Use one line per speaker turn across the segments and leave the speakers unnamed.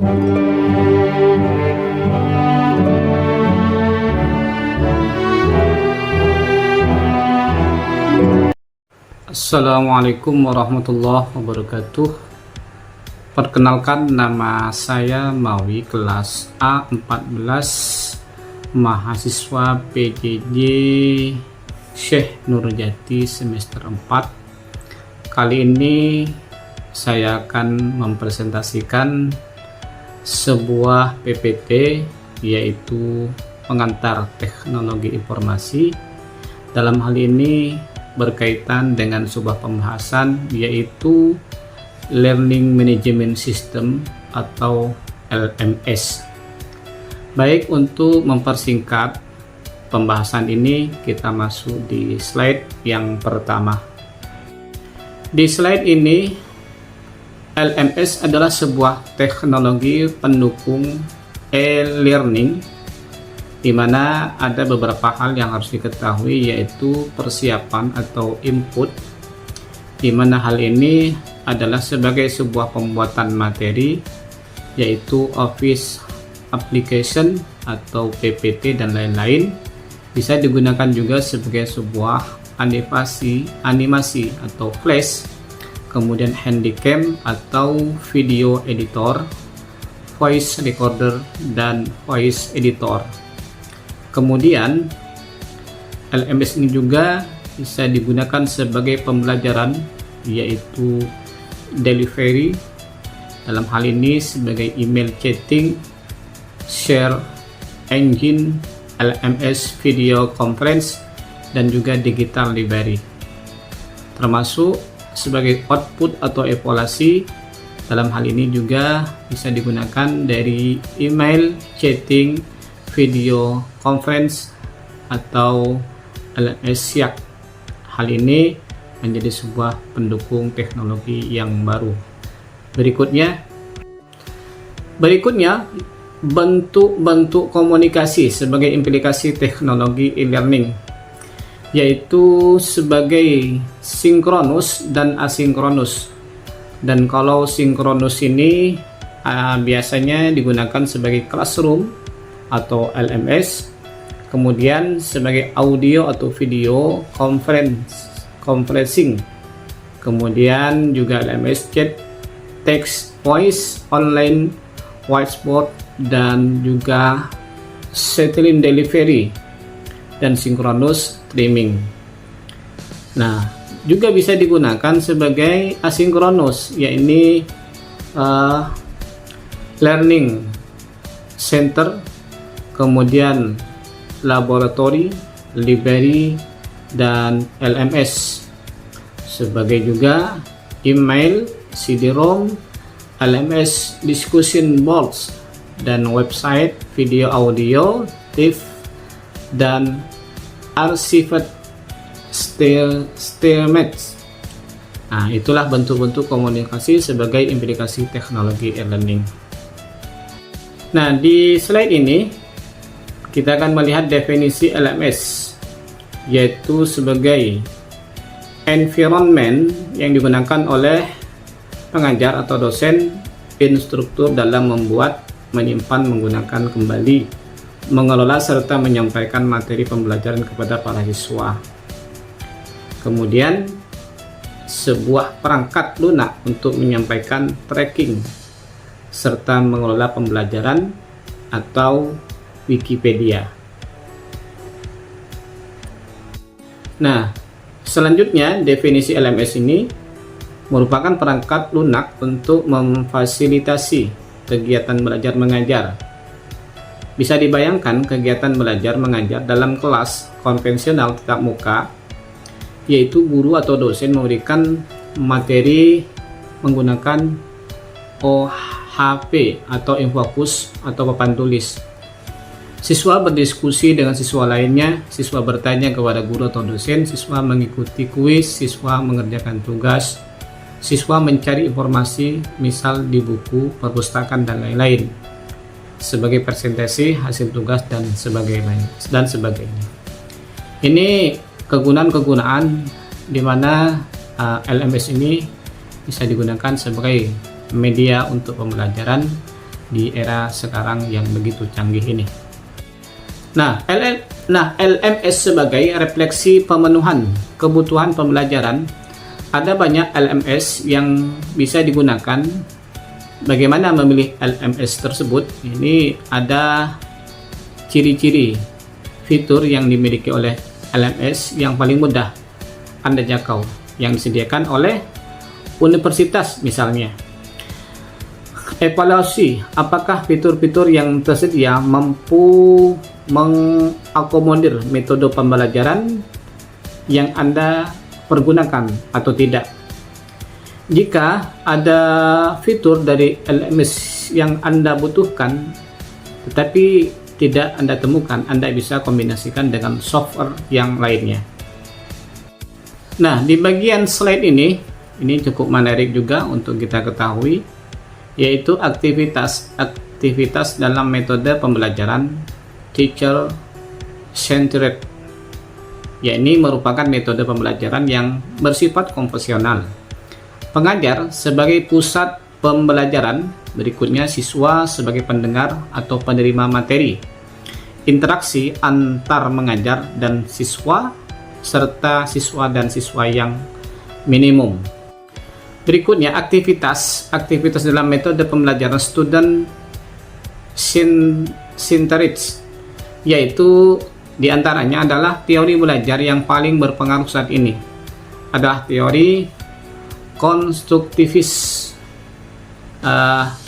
Assalamualaikum warahmatullahi wabarakatuh. Perkenalkan, nama saya Mawi, kelas A14, mahasiswa PJJ Syekh Nurjati semester 4. Kali ini saya akan mempresentasikan sebuah PPT, yaitu pengantar teknologi informasi. Dalam hal ini berkaitan dengan sebuah pembahasan, yaitu Learning Management System atau LMS. Baik, untuk mempersingkat pembahasan ini, kita masuk di slide yang pertama. Di slide ini, LMS adalah sebuah teknologi pendukung e-learning, di mana ada beberapa hal yang harus diketahui, yaitu persiapan atau input, di mana hal ini adalah sebagai sebuah pembuatan materi, yaitu Office Application atau PPT dan lain-lain. Bisa digunakan juga sebagai sebuah animasi atau flash, kemudian handycam atau video editor, voice recorder, dan voice editor. Kemudian LMS ini juga bisa digunakan sebagai pembelajaran, yaitu delivery, dalam hal ini sebagai email chatting, share engine, LMS video conference, dan juga digital library. Termasuk sebagai output atau evaluasi, dalam hal ini juga bisa digunakan dari email, chatting, video conference, atau LMS SIAK. Hal ini menjadi sebuah pendukung teknologi yang baru. Berikutnya bentuk-bentuk komunikasi sebagai implikasi teknologi e-learning, yaitu sebagai sinkronus dan asinkronus. Dan kalau sinkronus ini biasanya digunakan sebagai classroom atau LMS, kemudian sebagai audio atau video conferencing, kemudian juga LMS chat, text, voice, online, whiteboard, dan juga satellite delivery, dan synchronous streaming. Nah, juga bisa digunakan sebagai asinkronus, yaitu learning center, kemudian laboratory, library, dan LMS. Sebagai juga email, CD-ROM, LMS discussion boards, dan website, video audio, TIFF, dan archived stemats. Nah, itulah bentuk-bentuk komunikasi sebagai implikasi teknologi e-learning. Nah, di slide ini kita akan melihat definisi LMS, yaitu sebagai environment yang digunakan oleh pengajar atau dosen, instruktur dalam membuat, menyimpan, menggunakan kembali, mengelola, serta menyampaikan materi pembelajaran kepada para siswa. Kemudian sebuah perangkat lunak untuk menyampaikan tracking serta mengelola pembelajaran atau Wikipedia. Nah, selanjutnya definisi LMS ini merupakan perangkat lunak untuk memfasilitasi kegiatan belajar mengajar. Bisa dibayangkan kegiatan belajar mengajar dalam kelas konvensional tatap muka, yaitu guru atau dosen memberikan materi menggunakan OHP atau infokus atau papan tulis. Siswa berdiskusi dengan siswa lainnya, siswa bertanya kepada guru atau dosen, siswa mengikuti kuis, siswa mengerjakan tugas, siswa mencari informasi misal di buku, perpustakaan, dan lain-lain sebagai presentasi hasil tugas dan sebagainya. Ini kegunaan di mana LMS ini bisa digunakan sebagai media untuk pembelajaran di era sekarang yang begitu canggih ini. Nah, LMS sebagai refleksi pemenuhan kebutuhan pembelajaran. Ada banyak LMS yang bisa digunakan. Bagaimana memilih LMS tersebut? Ini ada ciri-ciri fitur yang dimiliki oleh LMS yang paling mudah Anda jangkau, yang disediakan oleh universitas misalnya. Evaluasi apakah fitur-fitur yang tersedia mampu mengakomodir metode pembelajaran yang Anda pergunakan atau tidak. Jika ada fitur dari LMS yang Anda butuhkan tetapi tidak Anda temukan, Anda bisa kombinasikan dengan software yang lainnya. Nah, di bagian slide ini cukup menarik juga untuk kita ketahui, yaitu aktivitas dalam metode pembelajaran teacher centered. Ya, ini merupakan metode pembelajaran yang bersifat konvensional. Pengajar sebagai pusat pembelajaran, berikutnya siswa sebagai pendengar atau penerima materi. Interaksi antar mengajar dan siswa serta siswa dan siswa yang minimum. Berikutnya aktivitas dalam metode pembelajaran student centered, yaitu diantaranya adalah teori belajar yang paling berpengaruh saat ini adalah teori konstruktivis.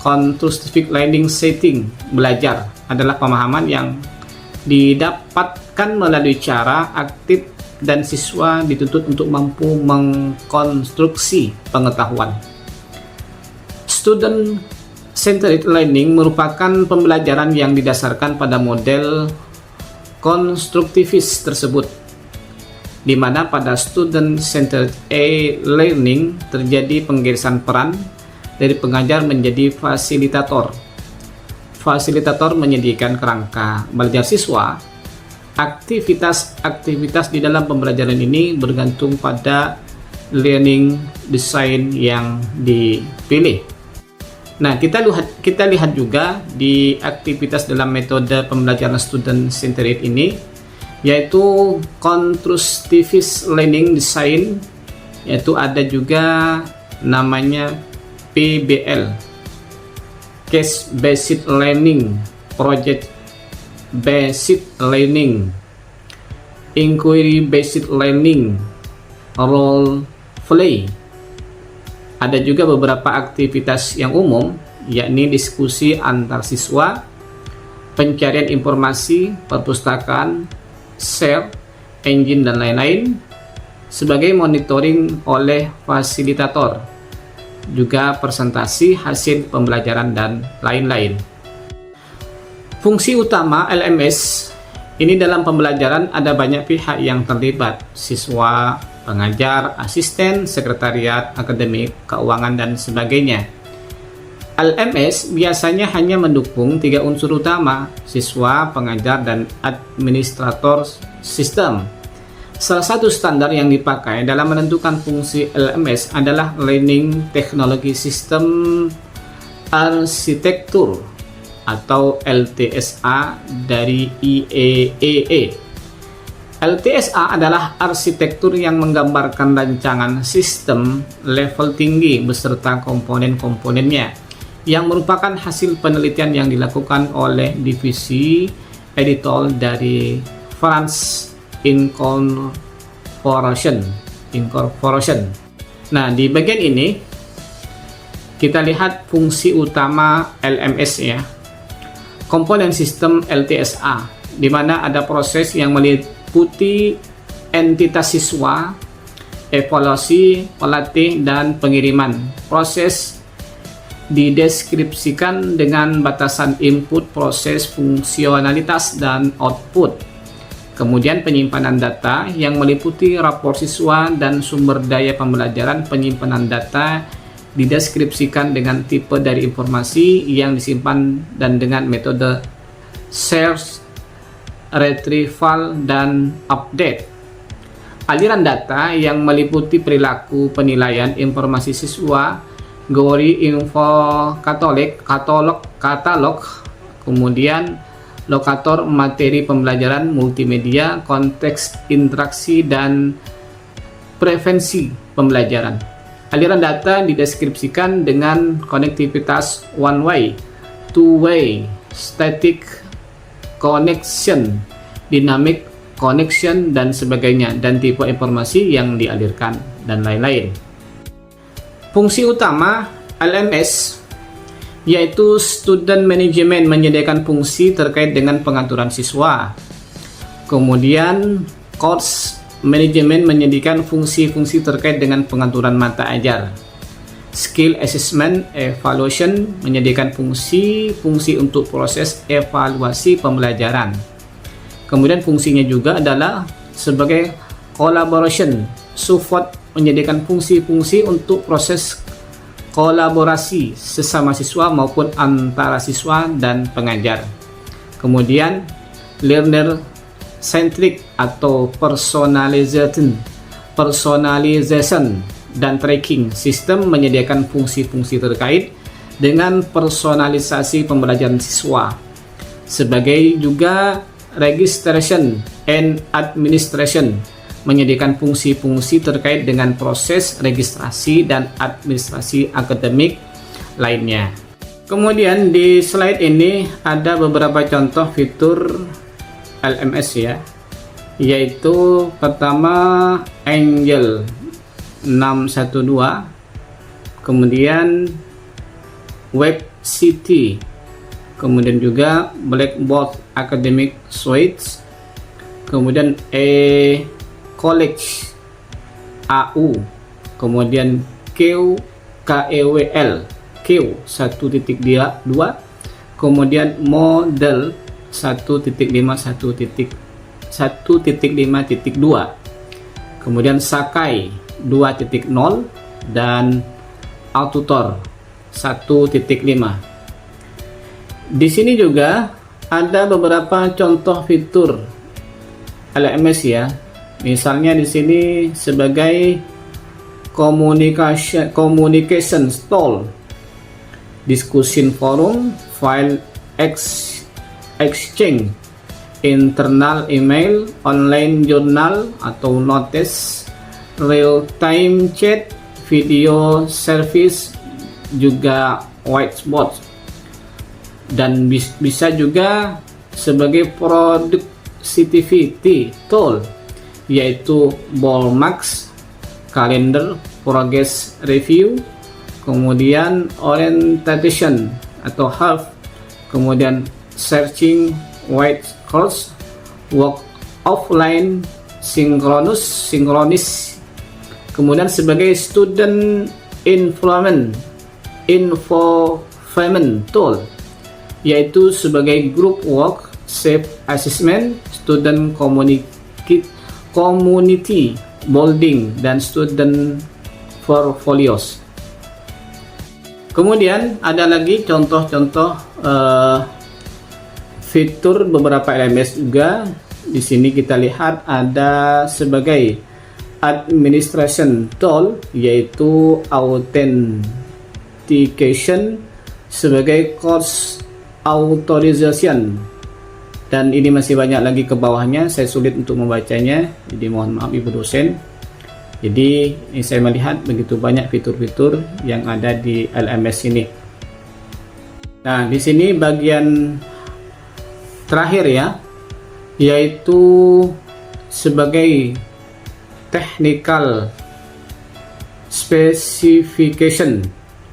Constructive learning setting. Belajar adalah pemahaman yang didapatkan melalui cara aktif dan siswa dituntut untuk mampu mengkonstruksi pengetahuan. Student centered learning merupakan pembelajaran yang didasarkan pada model konstruktivis tersebut, di mana pada student centered learning terjadi penggariskan peran dari pengajar menjadi fasilitator. Fasilitator menyediakan kerangka belajar siswa. Aktivitas di dalam pembelajaran ini bergantung pada learning design yang dipilih. Nah, kita lihat juga di aktivitas dalam metode pembelajaran student centered ini, yaitu constructivist learning design, yaitu ada juga namanya PBL, case based learning, project based learning, inquiry based learning, role play. Ada juga beberapa aktivitas yang umum, yakni diskusi antar siswa, pencarian informasi, perpustakaan, share, engine, dan lain-lain, sebagai monitoring oleh fasilitator, juga presentasi hasil pembelajaran, dan lain-lain. Fungsi utama LMS ini dalam pembelajaran ada banyak pihak yang terlibat: siswa, pengajar, asisten, sekretariat, akademik, keuangan, dan sebagainya. LMS biasanya hanya mendukung 3 unsur utama: siswa, pengajar, dan administrator sistem. Salah satu standar yang dipakai dalam menentukan fungsi LMS adalah Learning Technology System Architecture atau LTSA dari IEEE. LTSA adalah arsitektur yang menggambarkan rancangan sistem level tinggi beserta komponen-komponennya, yang merupakan hasil penelitian yang dilakukan oleh divisi editor dari France Incorporation. Nah, di bagian ini kita lihat fungsi utama LMS ya. Komponen sistem LTSA, di mana ada proses yang meliputi entitas siswa, evaluasi, pelatih, dan pengiriman. Proses dideskripsikan dengan batasan input, proses, fungsionalitas, dan output. Kemudian penyimpanan data yang meliputi rapor siswa dan sumber daya pembelajaran. Penyimpanan data dideskripsikan dengan tipe dari informasi yang disimpan dan dengan metode search, retrieval, dan update. Aliran data yang meliputi perilaku, penilaian, informasi siswa, Gori Info Katalog, kemudian lokator materi pembelajaran multimedia, konteks interaksi, dan preferensi pembelajaran. Aliran data dideskripsikan dengan konektivitas one way, two way, static connection, dynamic connection, dan sebagainya, dan tipe informasi yang dialirkan, dan lain-lain. Fungsi utama LMS yaitu student management, menyediakan fungsi terkait dengan pengaturan siswa. Kemudian course management, menyediakan fungsi-fungsi terkait dengan pengaturan mata ajar. Skill assessment evaluation, menyediakan fungsi-fungsi untuk proses evaluasi pembelajaran. Kemudian fungsinya juga adalah sebagai collaboration support, menyediakan fungsi-fungsi untuk proses kolaborasi sesama siswa maupun antara siswa dan pengajar. Kemudian learner centric atau personalization dan tracking sistem, menyediakan fungsi-fungsi terkait dengan personalisasi pembelajaran siswa. Sebagai juga registration and administration, menyediakan fungsi-fungsi terkait dengan proses registrasi dan administrasi akademik lainnya. Kemudian di slide ini ada beberapa contoh fitur LMS ya, yaitu pertama Angel 612, kemudian Web City, kemudian juga Blackboard Academic Suite, kemudian College AU, kemudian KEWL Q 1.2, kemudian Model 1.5.1.2, kemudian Sakai 2.0, dan Aututor 1.5. Di sini juga ada beberapa contoh fitur LMS ya. Misalnya di sini sebagai communication tool, discussion forum, file exchange, internal email, online journal atau notice, real time chat, video service, juga whiteboard, dan bisa juga sebagai productivity tool, yaitu Ballmax, kalender, progress review, kemudian orientation atau half, kemudian searching, white course, work offline, synchronize, kemudian sebagai student infotainment tool, yaitu sebagai group work, self assessment, student community building, dan student portfolios. Kemudian ada lagi contoh-contoh fitur beberapa LMS juga. Di sini kita lihat ada sebagai administration tool, yaitu authentication, sebagai course authorization, dan ini masih banyak lagi ke bawahnya, saya sulit untuk membacanya, jadi mohon maaf Ibu dosen. Jadi ini saya melihat begitu banyak fitur-fitur yang ada di LMS ini. Nah, di sini bagian terakhir ya, yaitu sebagai technical specification.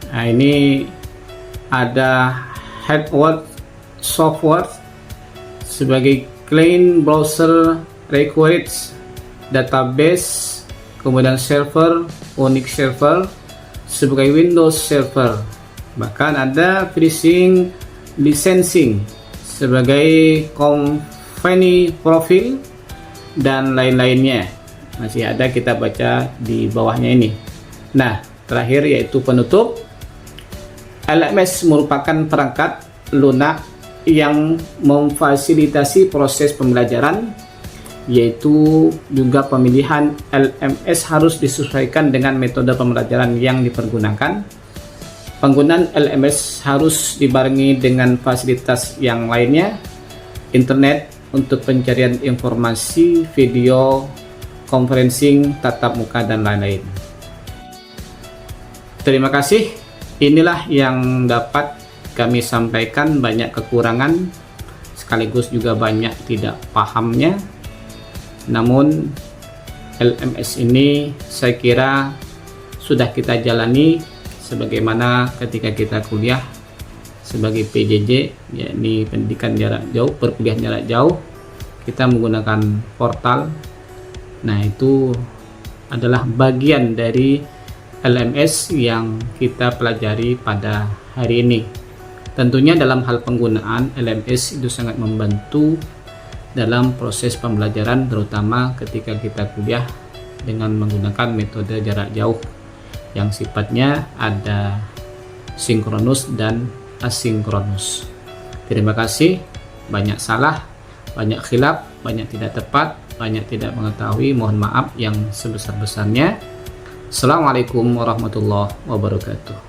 Nah, ini ada hardware, software, sebagai client browser requires, database, kemudian server, Unix server, sebagai Windows server, bahkan ada phishing licensing, sebagai company profile, dan lain-lainnya. Masih ada, kita baca di bawahnya ini. Nah, terakhir yaitu penutup. LMS merupakan perangkat lunak yang memfasilitasi proses pembelajaran, yaitu juga pemilihan LMS harus disesuaikan dengan metode pembelajaran yang dipergunakan. Penggunaan LMS harus dibarengi dengan fasilitas yang lainnya, internet untuk pencarian informasi, video, conferencing, tatap muka, dan lain-lain. Terima kasih. Inilah yang dapat kami sampaikan, banyak kekurangan sekaligus juga banyak tidak pahamnya. Namun LMS ini saya kira sudah kita jalani sebagaimana ketika kita kuliah sebagai PJJ, yakni pendidikan jarak jauh, perkuliahan jarak jauh, kita menggunakan portal. Nah, itu adalah bagian dari LMS yang kita pelajari pada hari ini. Tentunya dalam hal penggunaan LMS itu sangat membantu dalam proses pembelajaran, terutama ketika kita kuliah dengan menggunakan metode jarak jauh yang sifatnya ada sinkronus dan asinkronus. Terima kasih. Banyak salah, banyak khilaf, banyak tidak tepat, banyak tidak mengetahui. Mohon maaf yang sebesar-besarnya. Assalamualaikum warahmatullahi wabarakatuh.